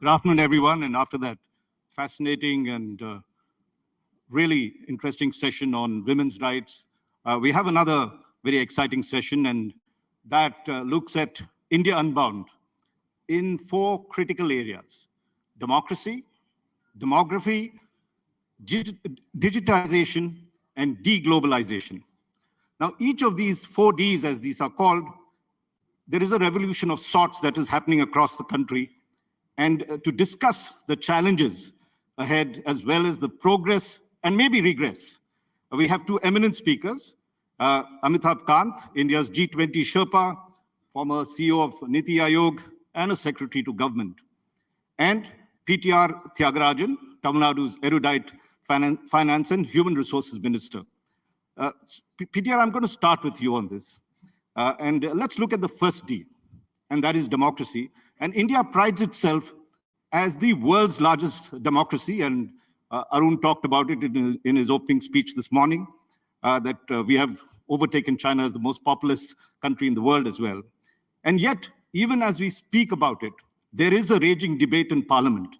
Good afternoon, everyone. And after that fascinating and really interesting session on women's rights, we have another very exciting session, and that looks at India Unbound in 4 critical areas: democracy, demography, digitization, and deglobalization. Now, each of these 4 Ds, as these are called, there is a revolution of sorts that is happening across the country. And to discuss the challenges ahead, as well as the progress and maybe regress, we have 2 eminent speakers. Amitabh Kant, India's G20 Sherpa, former CEO of Niti Aayog, and a secretary to government. And P.T.R. Thiagarajan, Tamil Nadu's erudite finance and human resources minister. P.T.R., I'm going to start with you on this. And let's look at the first D, and that is democracy. And India prides itself as the world's largest democracy, and Arun talked about it in his opening speech this morning, that we have overtaken China as the most populous country in the world as well. And yet, even as we speak about it, there is a raging debate in Parliament,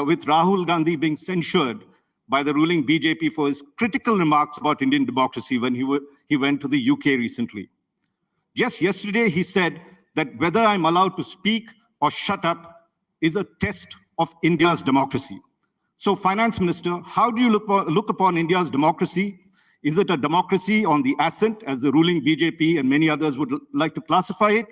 with Rahul Gandhi being censured by the ruling BJP for his critical remarks about Indian democracy when he went to the UK recently. Just yesterday, he said that whether I'm allowed to speak or shut up is a test of India's democracy. So, Finance Minister, how do you look upon India's democracy? Is it a democracy on the ascent, as the ruling BJP and many others would like to classify it?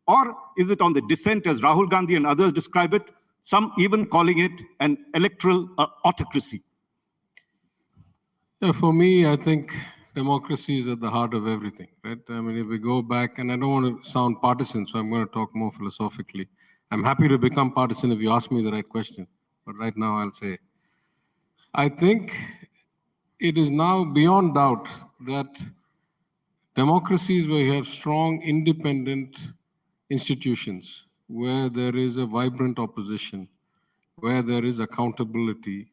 Or is it on the descent, as Rahul Gandhi and others describe it, some even calling it an electoral autocracy? Yeah, for me, I think democracy is at the heart of everything, right? I mean, if we go back, and I don't want to sound partisan, so I'm going to talk more philosophically. I'm happy to become partisan if you ask me the right question, but right now I'll say, I think it is now beyond doubt that democracies where you have strong, independent institutions, where there is a vibrant opposition, where there is accountability,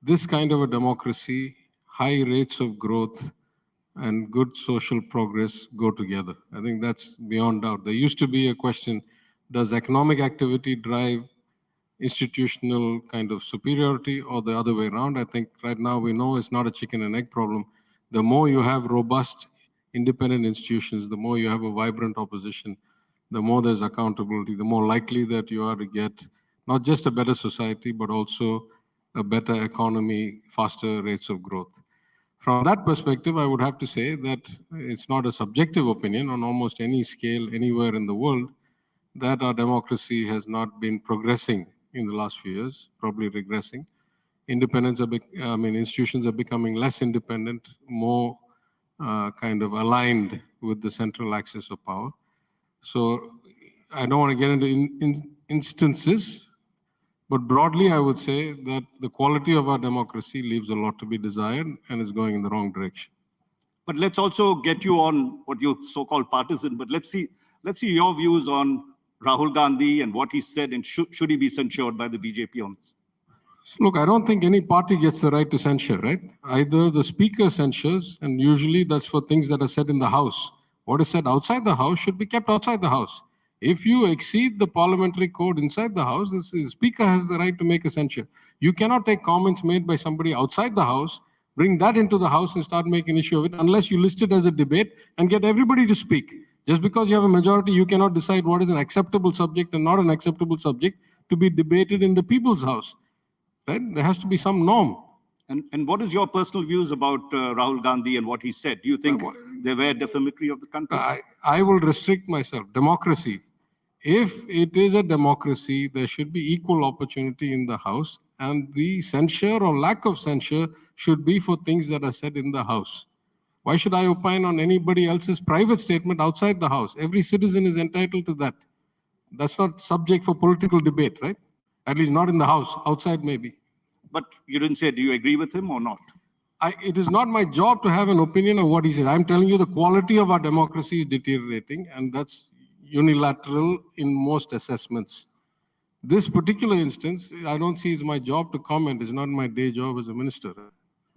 this kind of a democracy, high rates of growth, and good social progress go together. I think that's beyond doubt. There used to be a question, does economic activity drive institutional kind of superiority or the other way around? I think right now we know it's not a chicken and egg problem. The more you have robust, independent institutions, the more you have a vibrant opposition, the more there's accountability, the more likely that you are to get not just a better society, but also a better economy, faster rates of growth. From that perspective, I would have to say that it's not a subjective opinion on almost any scale anywhere in the world that our democracy has not been progressing in the last few years, probably regressing. Institutions are becoming less independent, more kind of aligned with the central axis of power. So I don't want to get into instances, but broadly, I would say that the quality of our democracy leaves a lot to be desired and is going in the wrong direction. But let's also get you on what you so-called partisan, but let's see your views on Rahul Gandhi and what he said, and should he be censured by the BJP on this? Look, I don't think any party gets the right to censure, right? Either the speaker censures, and usually that's for things that are said in the House. What is said outside the House should be kept outside the House. If you exceed the parliamentary code inside the House, the Speaker has the right to make a censure. You cannot take comments made by somebody outside the House, bring that into the House and start making an issue of it unless you list it as a debate and get everybody to speak. Just because you have a majority, you cannot decide what is an acceptable subject and not an acceptable subject to be debated in the people's house, right? There has to be some norm. And what is your personal views about Rahul Gandhi and what he said? Do you think they were defamatory of the country? I will restrict myself. Democracy. If it is a democracy, there should be equal opportunity in the House, and the censure or lack of censure should be for things that are said in the House. Why should I opine on anybody else's private statement outside the House? Every citizen is entitled to that. That's not subject for political debate, right? At least not in the House, outside maybe. But you didn't say, do you agree with him or not? It is not my job to have an opinion of what he says. I'm telling you the quality of our democracy is deteriorating, and that's unilateral in most assessments. This particular instance, I don't see as my job to comment. It's not my day job as a minister.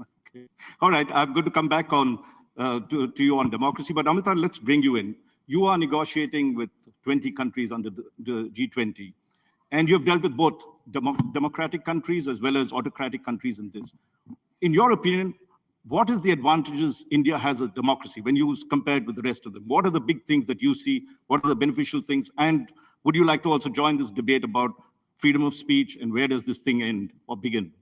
Okay. All right, I'm going to come back on to you on democracy, but Amitabh, let's bring you in. You are negotiating with 20 countries under the G20. And you've dealt with both democratic countries as well as autocratic countries in this. In your opinion, what is the advantages India has as democracy when you compare it with the rest of them? What are the big things that you see? What are the beneficial things? And would you like to also join this debate about freedom of speech and where does this thing end or begin?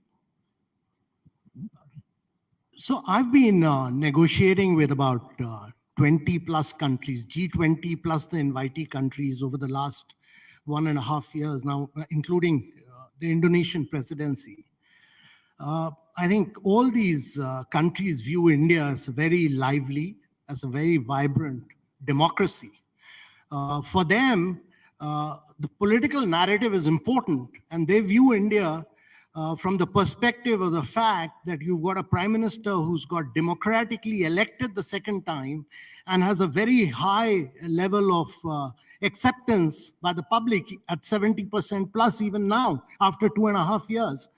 So I've been negotiating with about 20 plus countries, G20 plus the invitee countries over the last 1.5 years now, including the Indonesian presidency. I think all these countries view India as very lively, as a very vibrant democracy. For them, the political narrative is important, and they view India from the perspective of the fact that you've got a prime minister who's got democratically elected the second time and has a very high level of acceptance by the public at 70% plus even now after 2.5 years.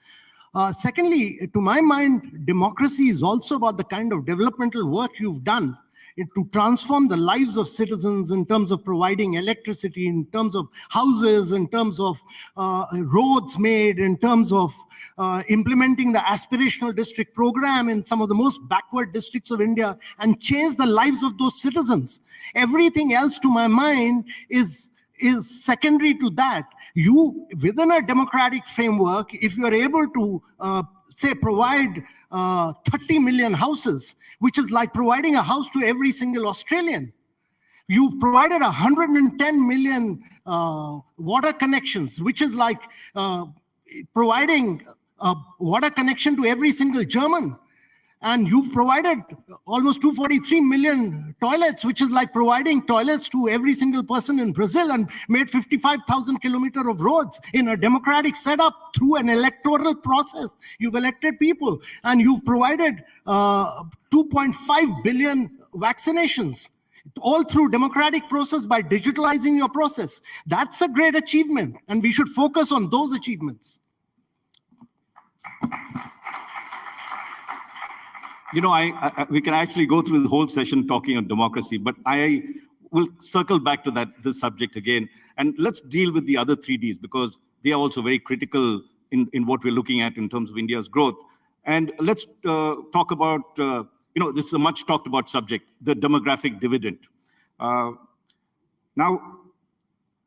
Secondly, to my mind, democracy is also about the kind of developmental work you've done to transform the lives of citizens in terms of providing electricity, in terms of houses, in terms of roads made, in terms of implementing the aspirational district program in some of the most backward districts of India and change the lives of those citizens. Everything else, to my mind, is secondary to that. You, within a democratic framework, if you are able to, say, provide 30 million houses, which is like providing a house to every single Australian. You've provided 110 million water connections, which is like providing a water connection to every single German. And you've provided almost 243 million toilets, which is like providing toilets to every single person in Brazil, and made 55,000 kilometers of roads in a democratic setup through an electoral process. You've elected people, and you've provided 2.5 billion vaccinations, all through democratic process by digitalizing your process. That's a great achievement, and we should focus on those achievements. You know, we can actually go through the whole session talking on democracy, but I will circle back to this subject again. And let's deal with the other 3Ds, because they are also very critical in what we're looking at in terms of India's growth. And let's talk about, you know, this is a much talked about subject, the demographic dividend. Now,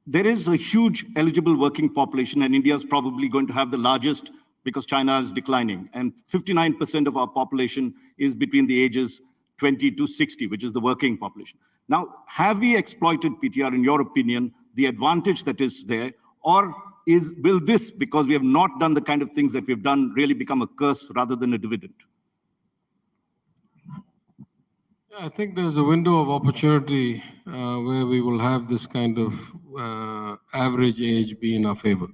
there is a huge eligible working population, and India is probably going to have the largest because China is declining. And 59% of our population is between the ages 20 to 60, which is the working population. Now, have we exploited PTR, in your opinion, the advantage that is there? Or will this, because we have not done the kind of things that we've done, really become a curse rather than a dividend? Yeah, I think there's a window of opportunity where we will have this kind of average age be in our favor.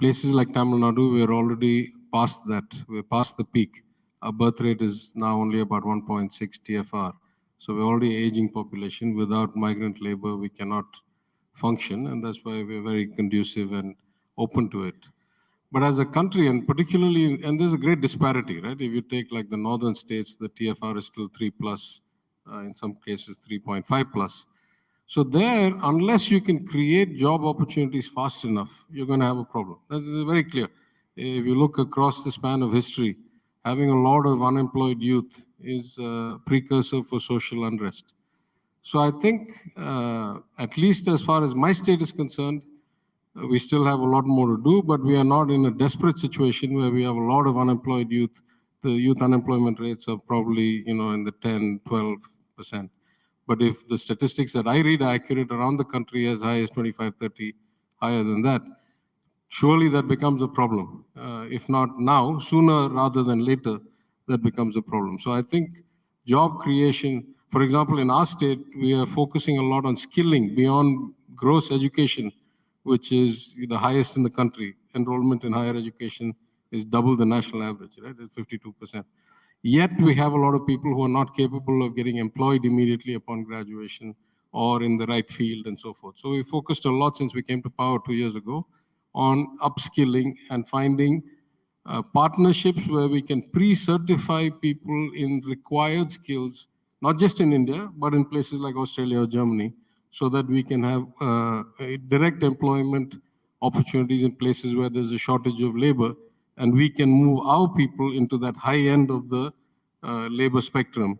Places like Tamil Nadu, we're already past that. We're past the peak. Our birth rate is now only about 1.6 TFR. So we're already aging population. Without migrant labor, we cannot function. And that's why we're very conducive and open to it. But as a country, and particularly, and there's a great disparity, right? If you take like the northern states, the TFR is still 3 plus, in some cases 3.5 plus. So there, unless you can create job opportunities fast enough, you're going to have a problem. That's very clear. If you look across the span of history, having a lot of unemployed youth is a precursor for social unrest. So I think, at least as far as my state is concerned, we still have a lot more to do, but we are not in a desperate situation where we have a lot of unemployed youth. The youth unemployment rates are probably, you know, in the 10, 12%. But if the statistics that I read are accurate around the country, as high as 25, 30, higher than that, surely that becomes a problem. If not now, sooner rather than later, that becomes a problem. So I think job creation, for example, in our state, we are focusing a lot on skilling beyond gross education, which is the highest in the country. Enrollment in higher education is double the national average, right? It's 52%. Yet we have a lot of people who are not capable of getting employed immediately upon graduation or in the right field and so forth. So we focused a lot since we came to power 2 years ago on upskilling and finding partnerships where we can pre-certify people in required skills, not just in India, but in places like Australia or Germany, so that we can have a direct employment opportunities in places where there's a shortage of labor, and we can move our people into that high end of the labor spectrum,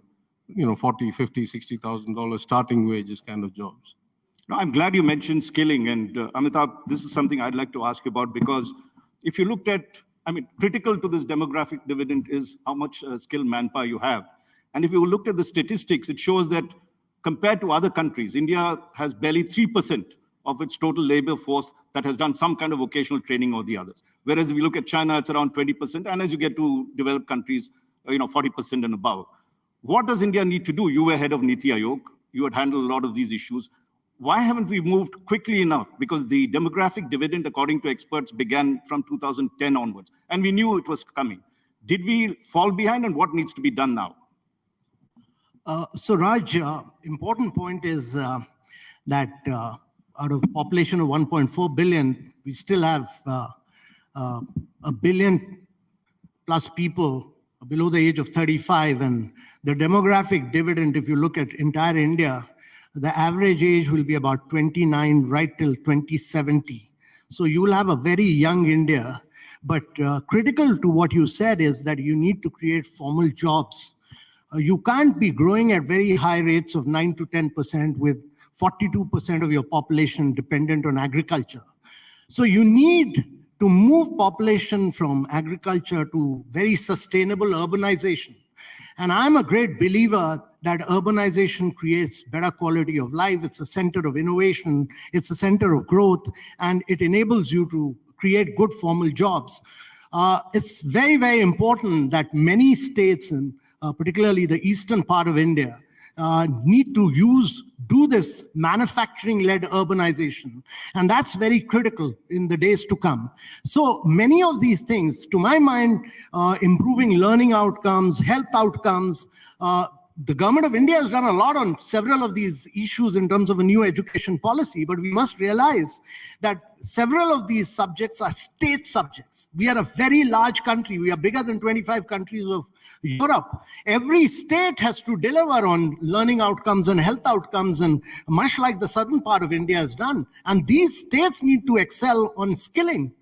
you know, 40, 50, $60,000 starting wages kind of jobs. No, I'm glad you mentioned skilling. And Amitabh, this is something I'd like to ask you about, because if you looked at, I mean, critical to this demographic dividend is how much skilled manpower you have. And if you looked at the statistics, it shows that compared to other countries, India has barely 3% of its total labor force that has done some kind of vocational training or the others. Whereas if you look at China, it's around 20%. And as you get to developed countries, 40% and above. What does India need to do? You were head of Niti Aayog. You had handled a lot of these issues. Why haven't we moved quickly enough? Because the demographic dividend, according to experts, began from 2010 onwards. And we knew it was coming. Did we fall behind, and what needs to be done now? So Raj, important point is that out of a population of 1.4 billion, we still have a billion plus people below the age of 35. And the demographic dividend, if you look at entire India, the average age will be about 29 right till 2070. So you will have a very young India. But critical to what you said is that you need to create formal jobs. You can't be growing at very high rates of 9 to 10% with 42% of your population dependent on agriculture. So you need to move population from agriculture to very sustainable urbanization. And I'm a great believer that urbanization creates better quality of life. It's a center of innovation. It's a center of growth, and it enables you to create good formal jobs. It's very, very important that many states, and particularly the eastern part of India, need to do this manufacturing-led urbanization. And that's very critical in the days to come. So many of these things, to my mind, improving learning outcomes, health outcomes, the government of India has done a lot on several of these issues in terms of a new education policy, but we must realize that several of these subjects are state subjects. We are a very large country. We are bigger than 25 countries of Europe. Every state has to deliver on learning outcomes and health outcomes, and much like the southern part of India has done. And these states need to excel on skilling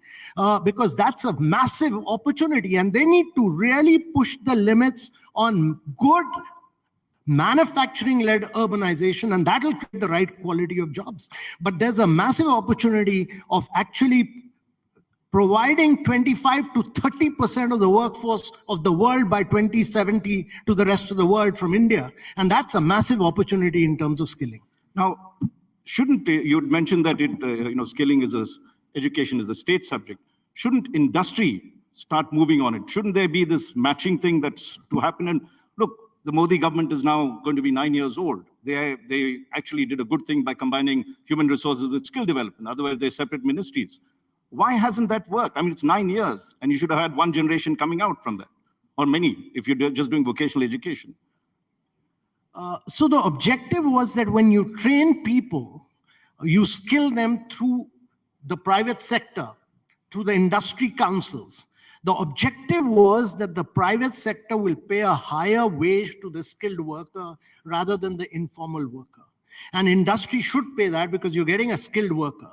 because that's a massive opportunity, and they need to really push the limits on good manufacturing-led urbanization, and that will create the right quality of jobs. But there's a massive opportunity of actually providing 25 to 30% of the workforce of the world by 2070 to the rest of the world from India. And that's a massive opportunity in terms of skilling. Now, shouldn't you'd mentioned that skilling education is a state subject. Shouldn't industry start moving on it? Shouldn't there be this matching thing that's to happen? And look, the Modi government is now going to be 9 years old. They actually did a good thing by combining human resources with skill development. Otherwise, they're separate ministries. Why hasn't that worked? I mean, it's 9 years, and you should have had one generation coming out from that, or many, if you're just doing vocational education. So the objective was that when you train people, you skill them through the private sector, through the industry councils. The objective was that the private sector will pay a higher wage to the skilled worker rather than the informal worker. And industry should pay that because you're getting a skilled worker.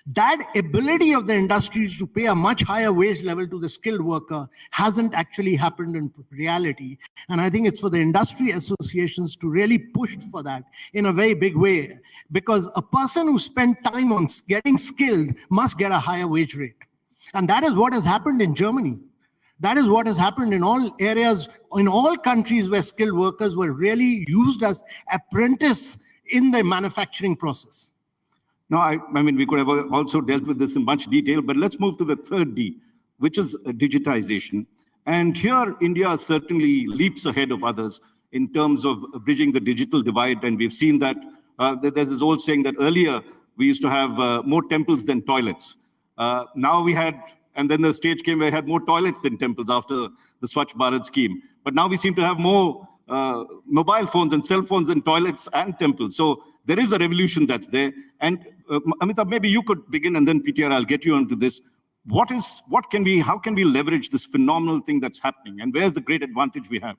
That ability of the industries to pay a much higher wage level to the skilled worker hasn't actually happened in reality. And I think it's for the industry associations to really push for that in a very big way, because a person who spent time on getting skilled must get a higher wage rate. And that is what has happened in Germany. That is what has happened in all areas, in all countries where skilled workers were really used as apprentices in the manufacturing process. No, I mean, we could have also dealt with this in much detail, but let's move to the third D, which is digitization. And here, India certainly leaps ahead of others in terms of bridging the digital divide. And we've seen that there's this old saying that earlier we used to have more temples than toilets. Now we had, and then the stage came where we had more toilets than temples after the Swachh Bharat scheme. But now we seem to have more mobile phones and cell phones than toilets and temples. So there is a revolution that's there. And Amitabh, maybe you could begin, and then P.T.R., I'll get you onto this. How can we leverage this phenomenal thing that's happening? And where's the great advantage we have?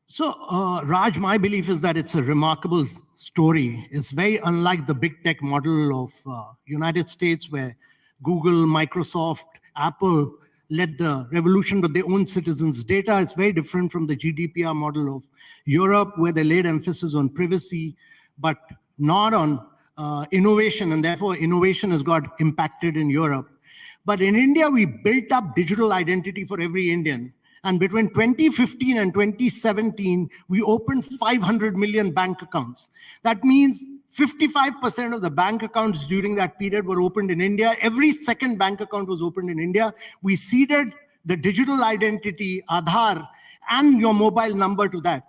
So, Raj, my belief is that it's a remarkable story. It's very unlike the big tech model of United States, where Google, Microsoft, Apple led the revolution with their own citizens' data. It's very different from the GDPR model of Europe, where they laid emphasis on privacy, but not on innovation, and therefore innovation has got impacted in Europe. But in India, we built up digital identity for every Indian. And between 2015 and 2017, we opened 500 million bank accounts. That means 55% of the bank accounts during that period were opened in India. Every second bank account was opened in India. We seeded the digital identity, Aadhaar, and your mobile number to that.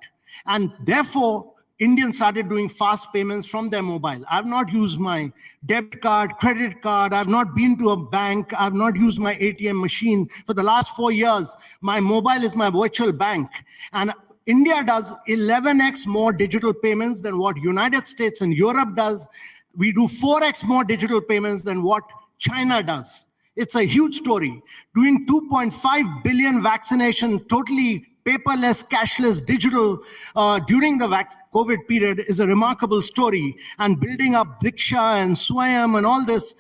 And therefore, Indians started doing fast payments from their mobile. I've not used my debit card, credit card. I've not been to a bank. I've not used my ATM machine. For the last 4 years, my mobile is my virtual bank. And India does 11x more digital payments than what United States and Europe does. We do 4x more digital payments than what China does. It's a huge story. Doing 2.5 billion vaccination, totally paperless, cashless, digital during the COVID period is a remarkable story. And building up Diksha and Swayam and all this,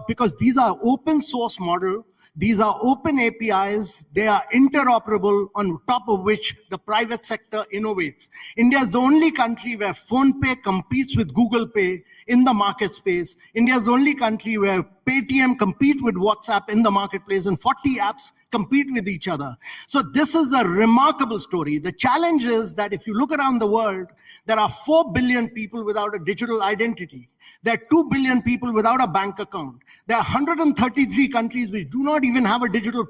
because these are open source model, these are open APIs, they are interoperable, on top of which the private sector innovates. India is the only country where PhonePe competes with Google Pay in the market space. India is the only country where Paytm competes with WhatsApp in the marketplace, and 40 apps compete with each other. So this is a remarkable story. The challenge is that if you look around the world, there are 4 billion people without a digital identity. There are 2 billion people without a bank account. There are 133 countries which do not even have a digital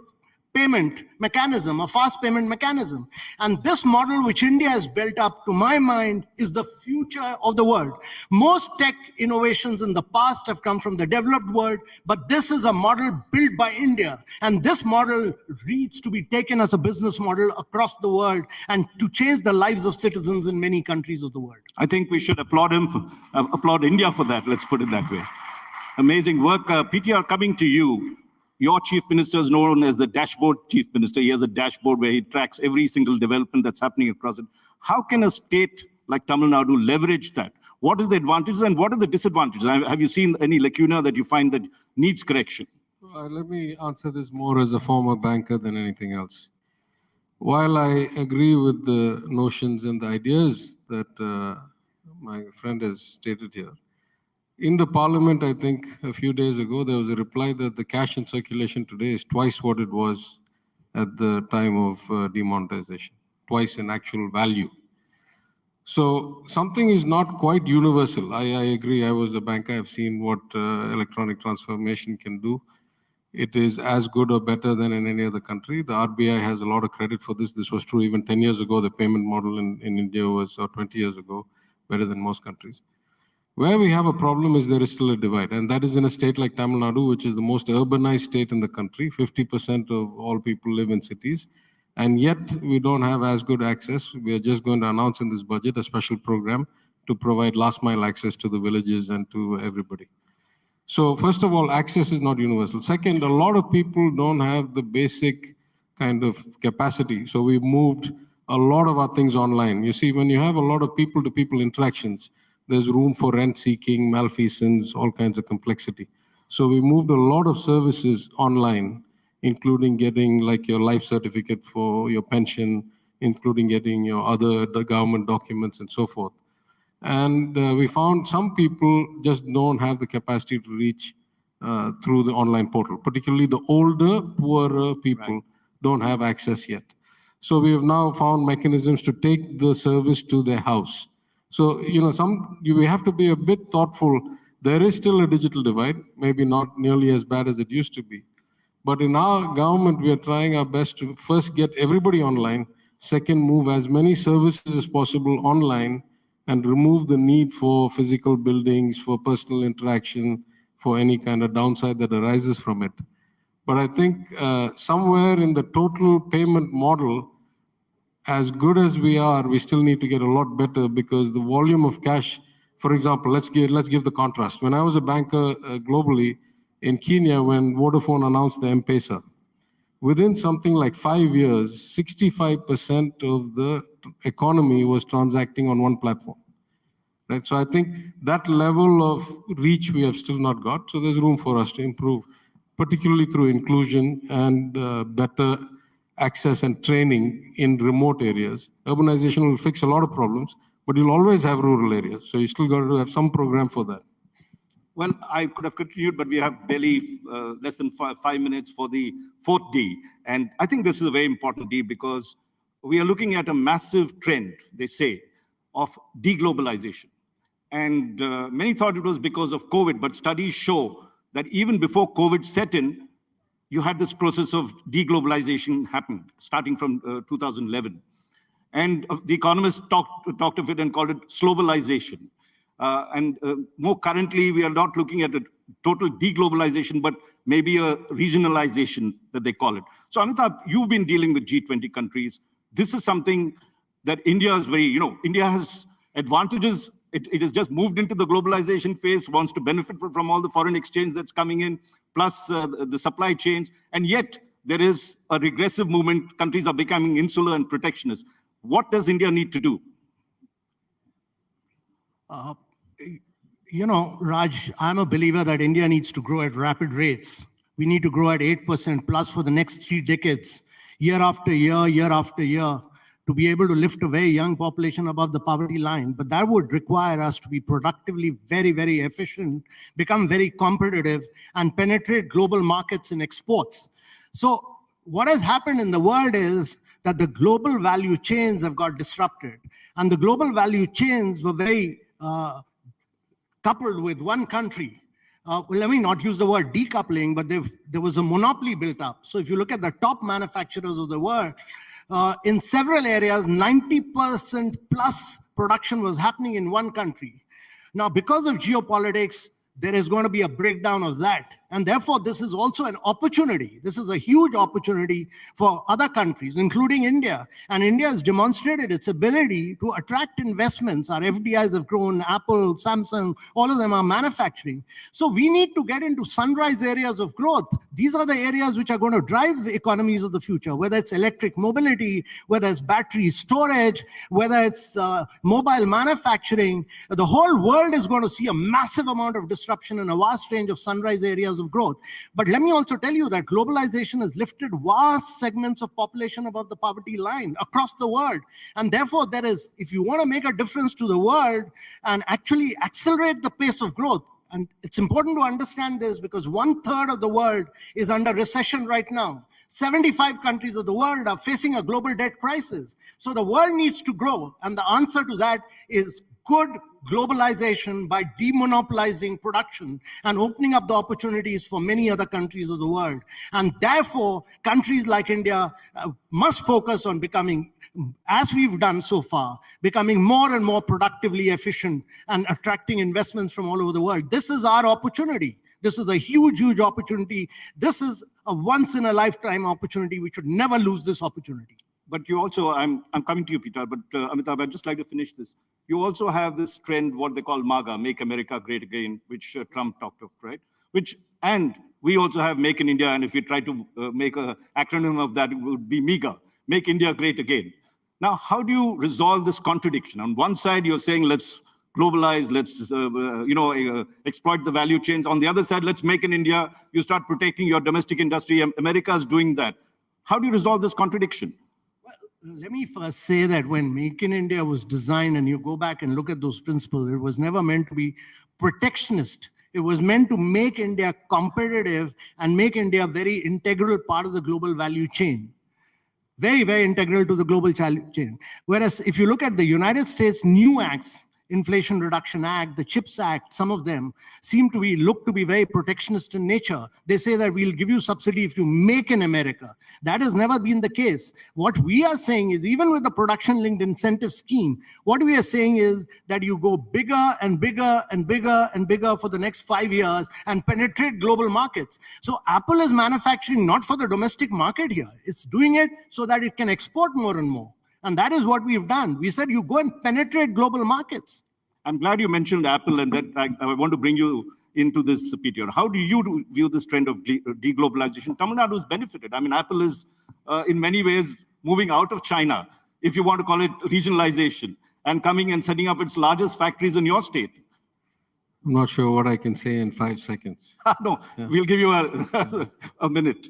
payment mechanism, a fast payment mechanism. And this model which India has built up, to my mind, is the future of the world. Most tech innovations in the past have come from the developed world, but this is a model built by India. And this model needs to be taken as a business model across the world and to change the lives of citizens in many countries of the world. I think we should applaud India for that, let's put it that way. Amazing work. PTR, coming to you. Your chief minister is known as the dashboard chief minister. He has a dashboard where he tracks every single development that's happening across it. How can a state like Tamil Nadu leverage that? What is the advantages and what are the disadvantages? Have you seen any lacuna that you find that needs correction? Let me answer this more as a former banker than anything else. While I agree with the notions and the ideas that my friend has stated here, in the parliament, I think a few days ago, there was a reply that the cash in circulation today is twice what it was at the time of demonetization, twice in actual value. So something is not quite universal. I agree. I was a banker. I've seen what electronic transformation can do. It is as good or better than in any other country. The RBI has a lot of credit for this. This was true even 10 years ago. The payment model in India was, or 20 years ago, better than most countries. Where we have a problem is there is still a divide, and that is in a state like Tamil Nadu, which is the most urbanized state in the country. 50% of all people live in cities, and yet we don't have as good access. We are just going to announce in this budget a special program to provide last mile access to the villages and to everybody. So first of all, access is not universal. Second, a lot of people don't have the basic kind of capacity. So we've moved a lot of our things online. You see, when you have a lot of people-to-people interactions, there's room for rent seeking, malfeasance, all kinds of complexity. So we moved a lot of services online, including getting like your life certificate for your pension, including getting your the government documents and so forth. And we found some people just don't have the capacity to reach through the online portal, particularly the older, poorer people don't have access yet. So we have now found mechanisms to take the service to their house. So, we have to be a bit thoughtful. There is still a digital divide, maybe not nearly as bad as it used to be. But in our government, we are trying our best to first get everybody online, second, move as many services as possible online, and remove the need for physical buildings, for personal interaction, for any kind of downside that arises from it. But I think somewhere in the total payment model, as good as we are, we still need to get a lot better, because the volume of cash, for example, let's give the contrast. When I was a banker globally in Kenya, when Vodafone announced the M-Pesa, within something like 5 years, 65% of the economy was transacting on one platform. Right? So I think that level of reach we have still not got. So there's room for us to improve. particularly through inclusion and better access and training in remote areas. Urbanization will fix a lot of problems, but you'll always have rural areas. So you still got to have some program for that. Well, I could have continued, but we have barely less than 5 minutes for the fourth D. And I think this is a very important D because we are looking at a massive trend, they say, of deglobalization. And many thought it was because of COVID, but studies show that even before COVID set in, you had this process of deglobalization happen, starting from 2011. And the economists talked of it and called it globalization. More currently, we are not looking at a total deglobalization, but maybe a regionalization that they call it. So Amitabh, you've been dealing with G20 countries. This is something that India is very, India has advantages. It has just moved into the globalization phase, wants to benefit from all the foreign exchange that's coming in, plus the supply chains. And yet there is a regressive movement. Countries are becoming insular and protectionist. What does India need to do? Raj, I'm a believer that India needs to grow at rapid rates. We need to grow at 8% plus for the next 3 decades, year after year, to be able to lift a very young population above the poverty line. But that would require us to be productively very, very efficient, become very competitive, and penetrate global markets and exports. So what has happened in the world is that the global value chains have got disrupted. And the global value chains were very coupled with one country. Let me not use the word decoupling, but there was a monopoly built up. So if you look at the top manufacturers of the world, in several areas, 90% plus production was happening in one country. Now, because of geopolitics, there is going to be a breakdown of that. And therefore, this is also an opportunity. This is a huge opportunity for other countries, including India. And India has demonstrated its ability to attract investments. Our FDIs have grown, Apple, Samsung, all of them are manufacturing. So we need to get into sunrise areas of growth. These are the areas which are going to drive economies of the future, whether it's electric mobility, whether it's battery storage, whether it's mobile manufacturing. The whole world is going to see a massive amount of disruption in a vast range of sunrise areas of growth. But let me also tell you that globalization has lifted vast segments of population above the poverty line across the world. And therefore, if you want to make a difference to the world and actually accelerate the pace of growth, and it's important to understand this because 1/3 of the world is under recession right now. 75 countries of the world are facing a global debt crisis. So the world needs to grow. And the answer to that is good globalization by demonopolizing production and opening up the opportunities for many other countries of the world. And therefore, countries like India must focus on becoming, as we've done so far, becoming more and more productively efficient and attracting investments from all over the world. This is our opportunity. This is a huge, huge opportunity. This is a once-in-a-lifetime opportunity. We should never lose this opportunity. But you also, I'm coming to you, Peter, but Amitabh, I'd just like to finish this. You also have this trend, what they call MAGA, Make America Great Again, which Trump talked of, right? And we also have Make in India, and if we try to make an acronym of that, it would be MEGA, Make India Great Again. Now, how do you resolve this contradiction? On one side, you're saying, let's globalize, let's exploit the value chains. On the other side, let's make in India. You start protecting your domestic industry. America is doing that. How do you resolve this contradiction? Let me first say that when Make in India was designed, and you go back and look at those principles, it was never meant to be protectionist. It was meant to make India competitive and make India a very integral part of the global value chain. Very, very integral to the global chain. Whereas if you look at the United States new acts, Inflation Reduction Act, the CHIPS Act, some of them look to be very protectionist in nature. They say that we'll give you subsidy if you make in America. That has never been the case. What we are saying is, even with the production-linked incentive scheme, what we are saying is that you go bigger and bigger and bigger and bigger for the next 5 years and penetrate global markets. So Apple is manufacturing not for the domestic market here. It's doing it so that it can export more and more. And that is what we've done. We said you go and penetrate global markets. I'm glad you mentioned Apple, and that I want to bring you into this, Peter. How do you view this trend of deglobalization? Tamil Nadu has benefited. I mean, Apple is in many ways moving out of China, if you want to call it regionalization, and coming and setting up its largest factories in your state. I'm not sure what I can say in 5 seconds. No, we'll give you a minute.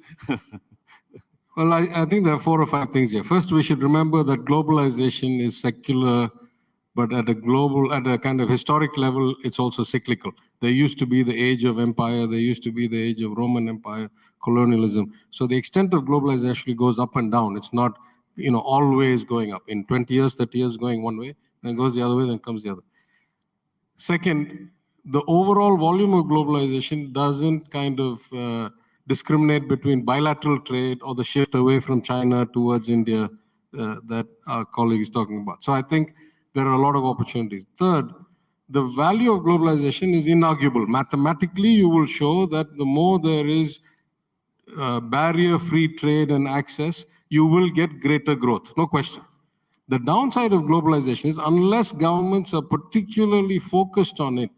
Well, I think there are 4 or 5 things here. First, we should remember that globalization is secular, but at a kind of historic level, it's also cyclical. There used to be the age of empire, there used to be the age of Roman Empire, colonialism. So the extent of globalization actually goes up and down. It's not, always going up. In 20 years, 30 years, going one way, then goes the other way, then comes the other. Second, the overall volume of globalization doesn't kind of discriminate between bilateral trade or the shift away from China towards India that our colleague is talking about. So I think there are a lot of opportunities. Third, the value of globalization is inarguable. Mathematically, you will show that the more there is barrier-free trade and access, you will get greater growth, no question. The downside of globalization is unless governments are particularly focused on it,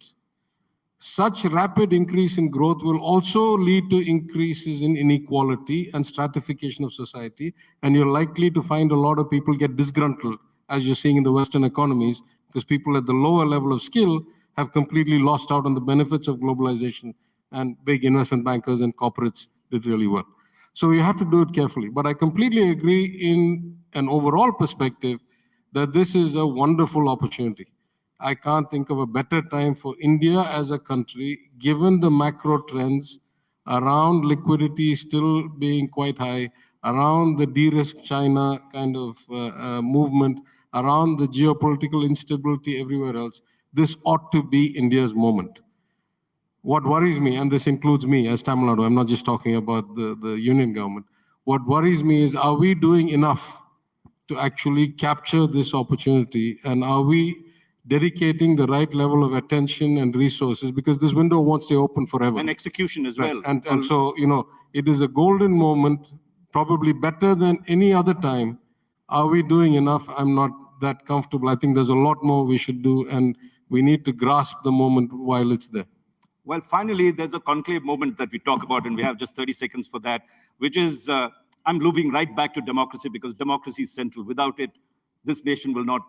such rapid increase in growth will also lead to increases in inequality and stratification of society. And you're likely to find a lot of people get disgruntled, as you're seeing in the Western economies, because people at the lower level of skill have completely lost out on the benefits of globalization, and big investment bankers and corporates did really well. So you have to do it carefully. But I completely agree in an overall perspective that this is a wonderful opportunity. I can't think of a better time for India as a country, given the macro trends around liquidity still being quite high, around the de-risk China kind of movement, around the geopolitical instability everywhere else. This ought to be India's moment. What worries me, and this includes me as Tamil Nadu, I'm not just talking about the union government. What worries me is, are we doing enough to actually capture this opportunity? And are we dedicating the right level of attention and resources? Because this window won't stay open forever. And execution as well. And so, it is a golden moment, probably better than any other time. Are we doing enough? I'm not that comfortable. I think there's a lot more we should do, and we need to grasp the moment while it's there. Well, finally, there's a conclave moment that we talk about, and we have just 30 seconds for that, which is, I'm looping right back to democracy, because democracy is central. Without it, this nation will not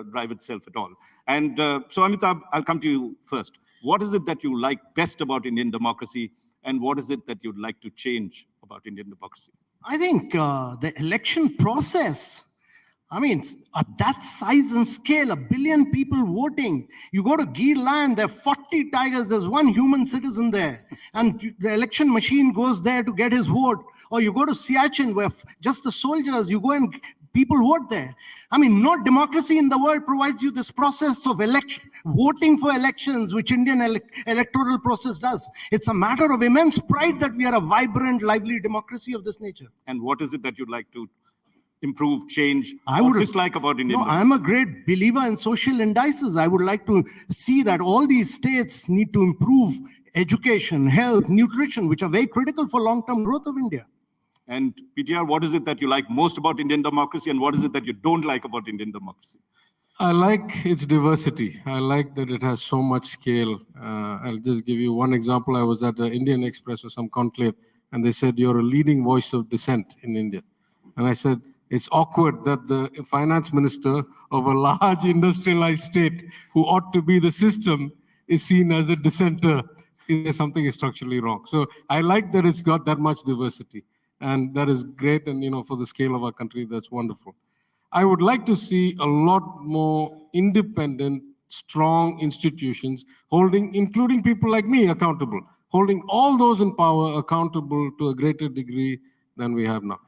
drive itself at all. And so, Amitabh, I'll come to you first. What is it that you like best about Indian democracy, and what is it that you'd like to change about Indian democracy? I think the election process, at that size and scale, 1 billion people voting. You go to Gir land, there are 40 tigers, there's one human citizen there. And the election machine goes there to get his vote. Or you go to Siachen, where just the soldiers, you go and people vote there. No democracy in the world provides you this process of voting for elections, which Indian electoral process does. It's a matter of immense pride that we are a vibrant, lively democracy of this nature. And what is it that you'd like to improve, change, or dislike about Indian democracy? I'm a great believer in social indices. I would like to see that all these states need to improve education, health, nutrition, which are very critical for long-term growth of India. And PTR, what is it that you like most about Indian democracy, and what is it that you don't like about Indian democracy? I like its diversity. I like that it has so much scale. I'll just give you one example. I was at the Indian Express or some conclave, and they said, you're a leading voice of dissent in India. And I said, it's awkward that the finance minister of a large industrialized state who ought to be the system is seen as a dissenter. Something is structurally wrong. So I like that it's got that much diversity. And that is great. And, for the scale of our country, that's wonderful. I would like to see a lot more independent, strong institutions including people like me, accountable, holding all those in power accountable to a greater degree than we have now.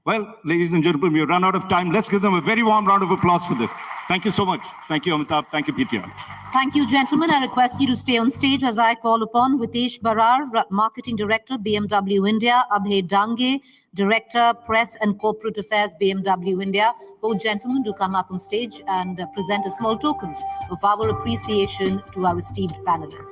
Well, ladies and gentlemen, we've run out of time. Let's give them a very warm round of applause for this. Thank you so much. Thank you, Amitabh. Thank you, PTR. Thank you, gentlemen. I request you to stay on stage as I call upon Vitesh Barar, Marketing Director, BMW India, Abhay Dange, Director, Press and Corporate Affairs, BMW India. Both gentlemen do come up on stage and present a small token of our appreciation to our esteemed panelists.